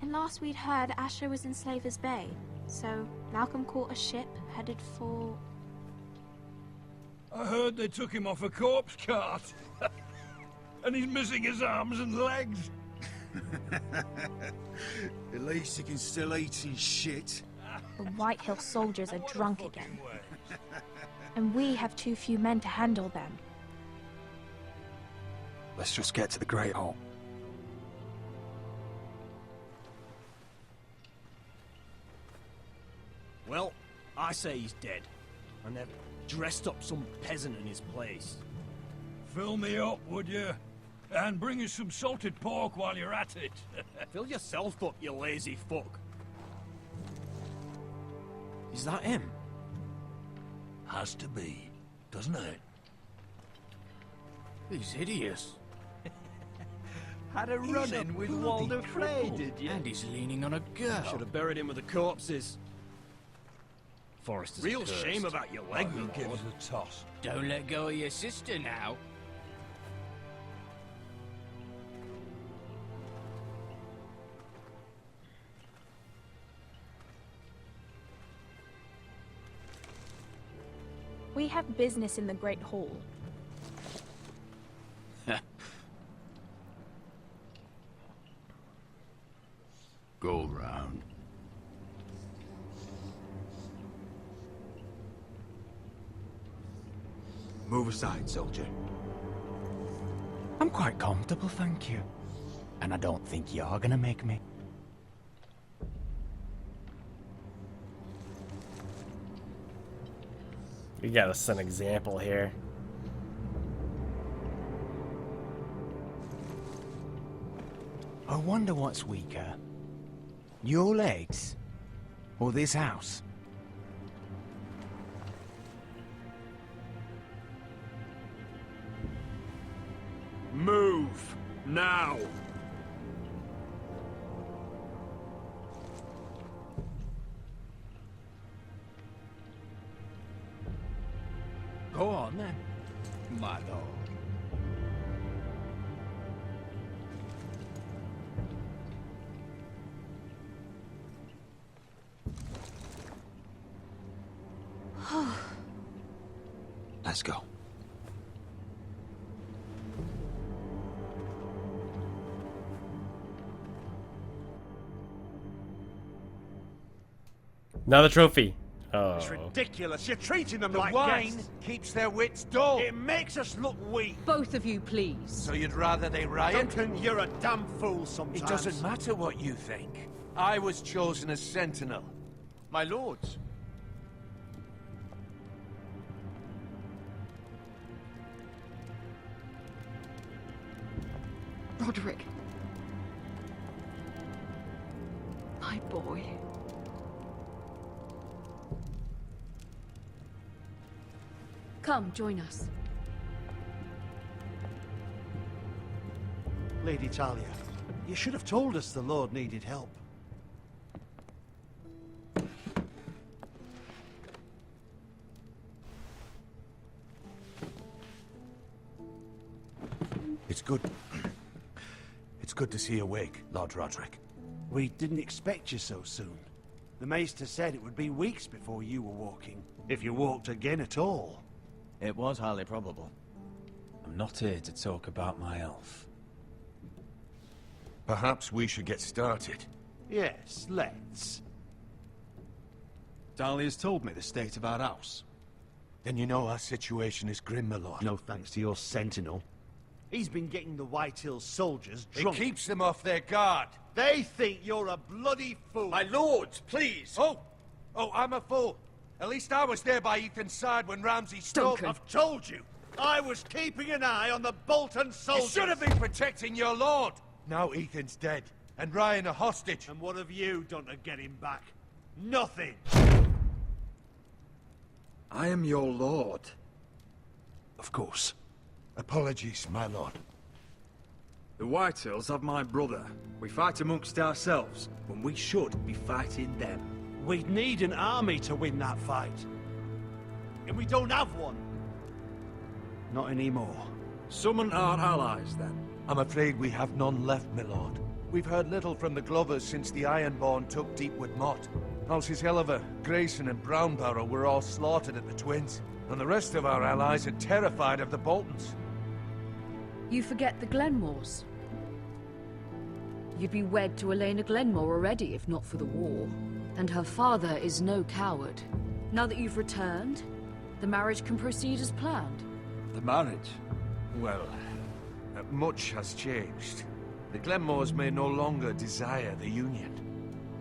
And last we'd heard, Asher was in Slaver's Bay. So, Malcolm caught a ship headed for... I heard they took him off a corpse cart. And he's missing his arms and legs. At least he can still eat his shit. The White Hill soldiers are drunk again. And we have too few men to handle them. Let's just get to the Great Hall. Well, I say he's dead. And they've dressed up some peasant in his place. Fill me up, would you? And bring us some salted pork while you're at it. Fill yourself up, you lazy fuck. Is that him? Has to be, doesn't it? He's hideous. Had a run-in with Walder Frey, did you? And he's leaning on a girl. Should have buried him with the corpses. Forrester's Real cursed. shame about your leg, Who my gives lord. a toss? Don't let go of your sister now. We have business in the Great Hall. Go round. Move aside, soldier. I'm quite comfortable, thank you. And I don't think you're gonna make me. We gotta set an example here. I wonder what's weaker. Your legs? Or this house? Move! Now! Go on then, my lord. Let's go. Another trophy. Oh. It's ridiculous. You're treating them The like wine guests. keeps their wits dull. It makes us look weak. Both of you, please. So you'd rather they riot? Duncan, you're a damn fool sometimes. It doesn't matter what you think. I was chosen as sentinel. My lords. Roderick. My boy. Come, join us. Lady Talia, you should have told us the Lord needed help. It's good. It's good to see you awake, Lord Roderick. We didn't expect you so soon. The Maester said it would be weeks before you were walking, if you walked again at all. It was highly probable. I'm not here to talk about my elf. Perhaps we should get started. Yes, let's. Dahlia's told me the state of our house. Then you know our situation is grim, my lord. No thanks to your sentinel. He's been getting the White Hill soldiers It drunk. keeps them off their guard. They think you're a bloody fool. My lords, please! Oh, I'm a fool. At least I was there by Ethan's side when Ramsay stole... Duncan. I've told you. I was keeping an eye on the Bolton You soldiers. should have been protecting your lord. Now Ethan's dead, and Ryan a hostage. And what have you done to get him back? Nothing. I am your lord. Of course. Apologies, my lord. The Whitehills have my brother. We fight amongst ourselves, when we should be fighting them. We'd need an army to win that fight. And we don't have one. Not anymore. Summon our allies, then. I'm afraid we have none left, my lord. We've heard little from the Glovers since the Ironborn took Deepwood Mott. Halsey's Helliver, Grayson and Brownbarrow were all slaughtered at the Twins, and the rest of our allies are terrified of the Boltons. You forget the Glenmores. You'd be wed to Elena Glenmore already if not for the war. And her father is no coward. Now that you've returned, the marriage can proceed as planned. The marriage? Well, much has changed. The Glenmores may no longer desire the union.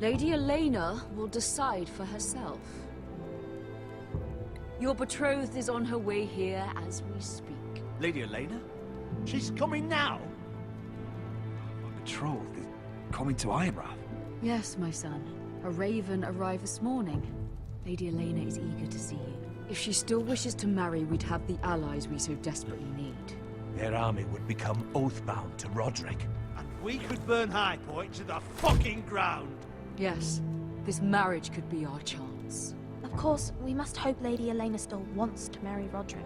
Lady Elena will decide for herself. Your betrothed is on her way here as we speak. Lady Elena? She's coming now. My betrothed is coming to Ironrath. Yes, my son. A raven arrived this morning. Lady Elena is eager to see you. If she still wishes to marry, we'd have the allies we so desperately need. Their army would become oath-bound to Roderick. And we could burn High Point to the fucking ground. Yes, this marriage could be our chance. Of course, we must hope Lady Elena still wants to marry Roderick.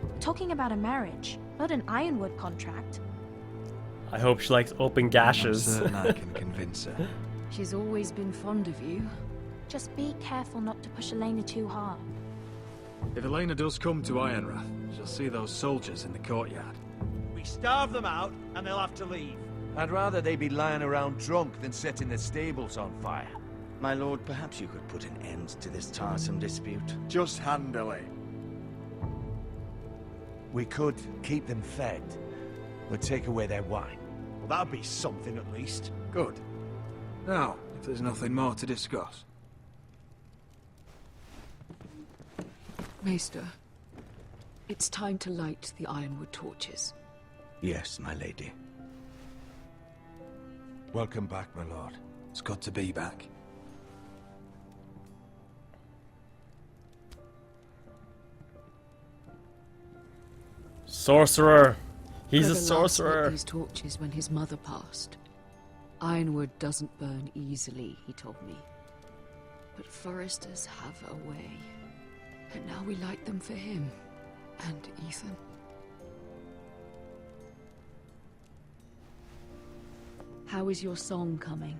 We're talking about a marriage, not an Ironwood contract. I hope she likes open I'm gashes. certain I can convince her. She's always been fond of you. Just be careful not to push Elena too hard. If Elena does come to Ironrath, she'll see those soldiers in the courtyard. We starve them out, and they'll have to leave. I'd rather they be lying around drunk than setting the stables on fire. My lord, perhaps you could put an end to this tiresome dispute. Just handle it. We could keep them fed, but take away their wine. Well, that'd be something at least. Good. Now, if there's nothing more to discuss. Maester, it's time to light the Ironwood torches. Yes, my lady. Welcome back, my lord. It's good to be back. Sorcerer! He's a Brother Lars lit sorcerer! these torches when his mother passed. Ironwood doesn't burn easily, he told me. But foresters have a way. And now we light them for him. And Ethan. How is your song coming?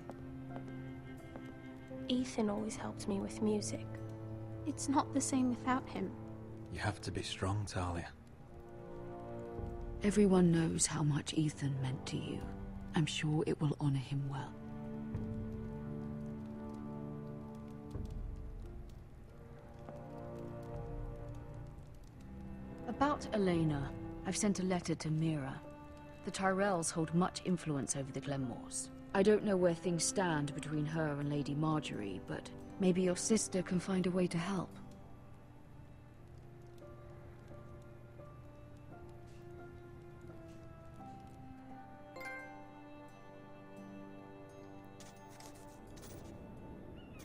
Ethan always helps me with music. It's not the same without him. You have to be strong, Talia. Everyone knows how much Ethan meant to you. I'm sure it will honor him well. About Elena, I've sent a letter to Mira. The Tyrells hold much influence over the Glenmores. I don't know where things stand between her and Lady Marjorie, but maybe your sister can find a way to help.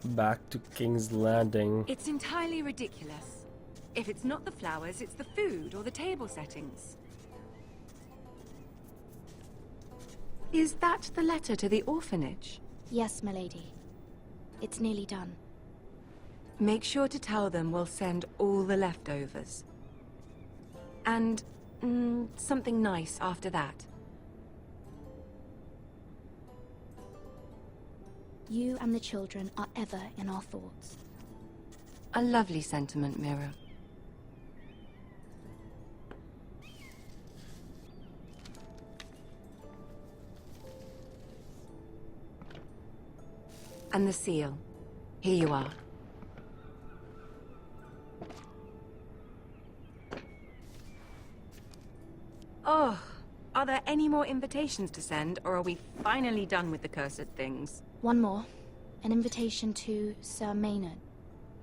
Back to King's Landing. It's entirely ridiculous. If it's not the flowers, it's the food or the table settings. Is that the letter to the orphanage? Yes, milady. It's nearly done. Make sure to tell them we'll send all the leftovers. And something nice after that. You and the children are ever in our thoughts. A lovely sentiment, Mira. And the seal. Here you are. Oh, are there any more invitations to send, or are we finally done with the cursed things? One more. An invitation to Sir Maynard.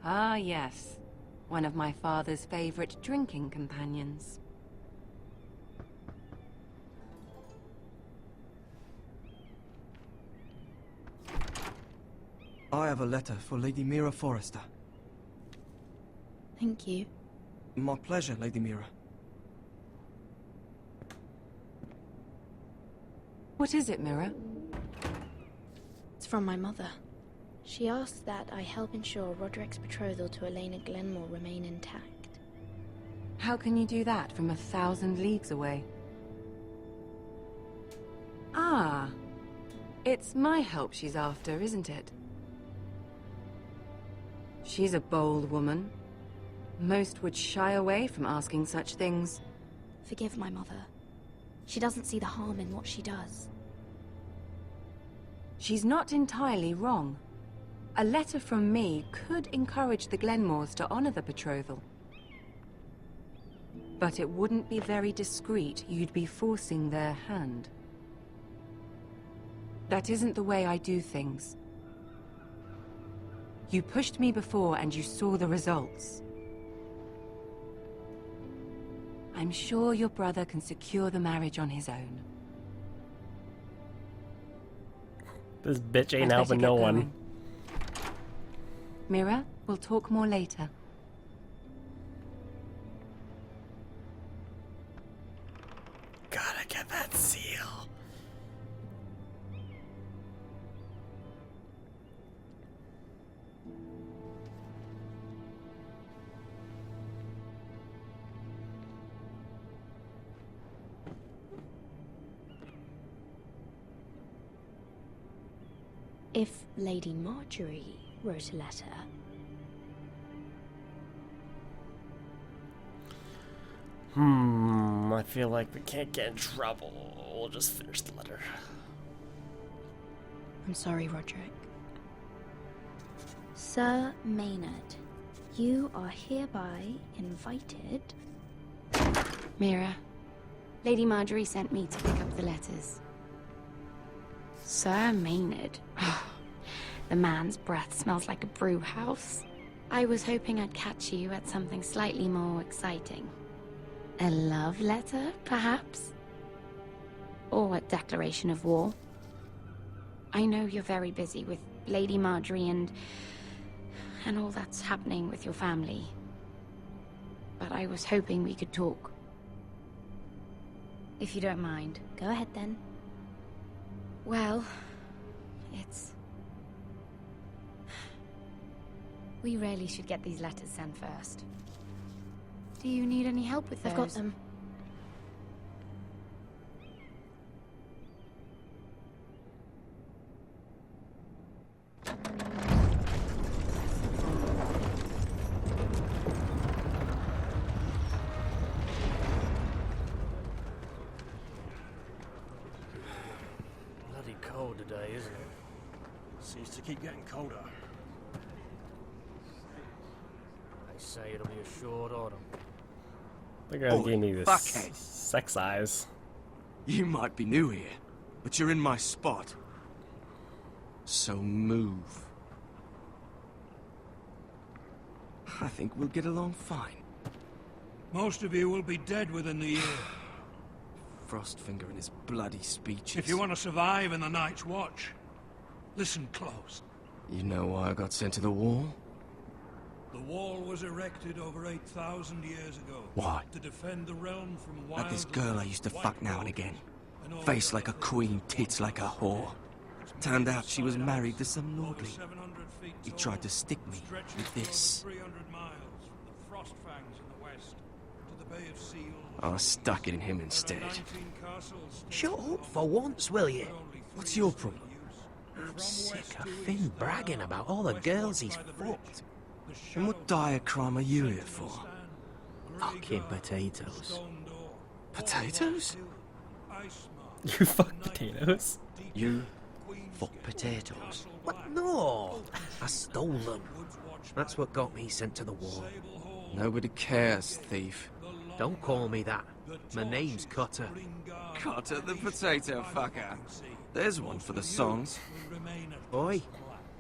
Ah, yes. One of my father's favorite drinking companions. I have a letter for Lady Mira Forrester. Thank you. My pleasure, Lady Mira. What is it, Mira? It's from my mother. She asks that I help ensure Roderick's betrothal to Elena Glenmore remain intact. How can you do that from 1,000 leagues away? Ah, It's my help she's after, isn't it? She's a bold woman. Most would shy away from asking such things. Forgive my mother. She doesn't see the harm in what she does. She's not entirely wrong. A letter from me could encourage the Glenmores to honor the betrothal. But it wouldn't be very discreet. You'd be forcing their hand. That isn't the way I do things. You pushed me before and you saw the results. I'm sure your brother can secure the marriage on his own. This bitch ain't I'd helping better no get one. going. Mira, we'll talk more later. Gotta get that seal. If Lady Marjorie wrote a letter, I feel like we can't get in trouble. We'll just finish the letter. I'm sorry, Roderick. Sir Maynard, you are hereby invited. Mira, Lady Marjorie sent me to pick up the letters. Sir Maynard. The man's breath smells like a brew house. I was hoping I'd catch you at something slightly more exciting. A love letter, perhaps? Or a declaration of war? I know you're very busy with Lady Marjorie and all that's happening with your family. But I was hoping we could talk. If you don't mind. Go ahead then. Well, we really should get these letters sent first. Do you need any help with those? I've got them. Bloody cold today, isn't it? Seems to keep getting colder. They say it'll be a short autumn. They're gonna give me this fuckhead. sex eyes. You might be new here, but you're in my spot. So move. I think we'll get along fine. Most of you will be dead within the year. Frostfinger and his bloody speeches. If you want to survive in the Night's Watch, listen close. You know why I got sent to the wall? The wall was erected over 8,000 years ago. Why? To defend the realm from wild... Like this girl I used to fuck now and again. Face like a queen, tits like a whore. Turned out she was married to some lordling. He tried to stick me with this. I stuck it in him instead. Shut up for once, will you? What's your problem? I'm sick of Finn bragging about all the girls he's fucked. And what dire crime are you here for? Fucking potatoes. Potatoes? You fuck potatoes? You fuck potatoes? What? No! I stole them. That's what got me sent to the wall. Nobody cares, thief. Don't call me that. My name's Cutter. Cutter the potato fucker. There's one for the songs. Oi,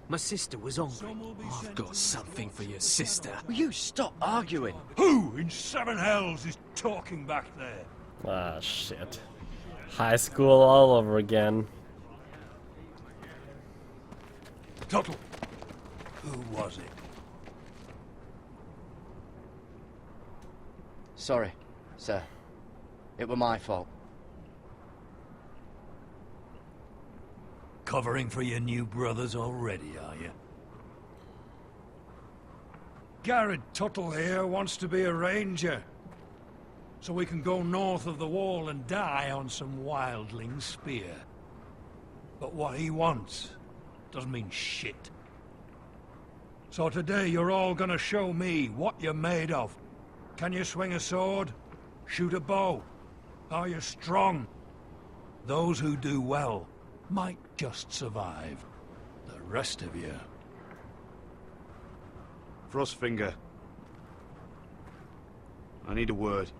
my sister was hungry. I've got something for your sister. Will you stop arguing? Who in seven hells is talking back there? Ah, shit. High school all over again. Tuttle. Who was it? Sorry, sir. It were my fault. Covering for your new brothers already, are you? Garrett Tuttle here wants to be a ranger. So we can go north of the wall and die on some wildling spear. But what he wants doesn't mean shit. So today you're all gonna show me what you're made of. Can you swing a sword? Shoot a bow? Are you strong? Those who do well might just survive. The rest of you... Frostfinger. I need a word.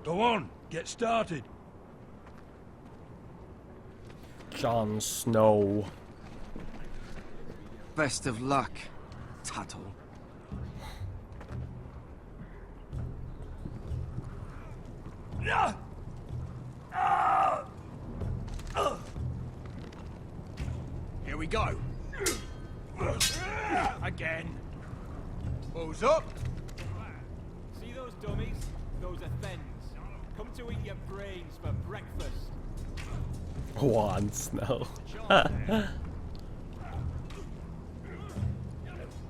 Go on, get started. Jon Snow. Best of luck, Tuttle. Here we go. Again. Who's up? See those dummies? Those are Thens. Come to eat your brains for breakfast. Jon Snow.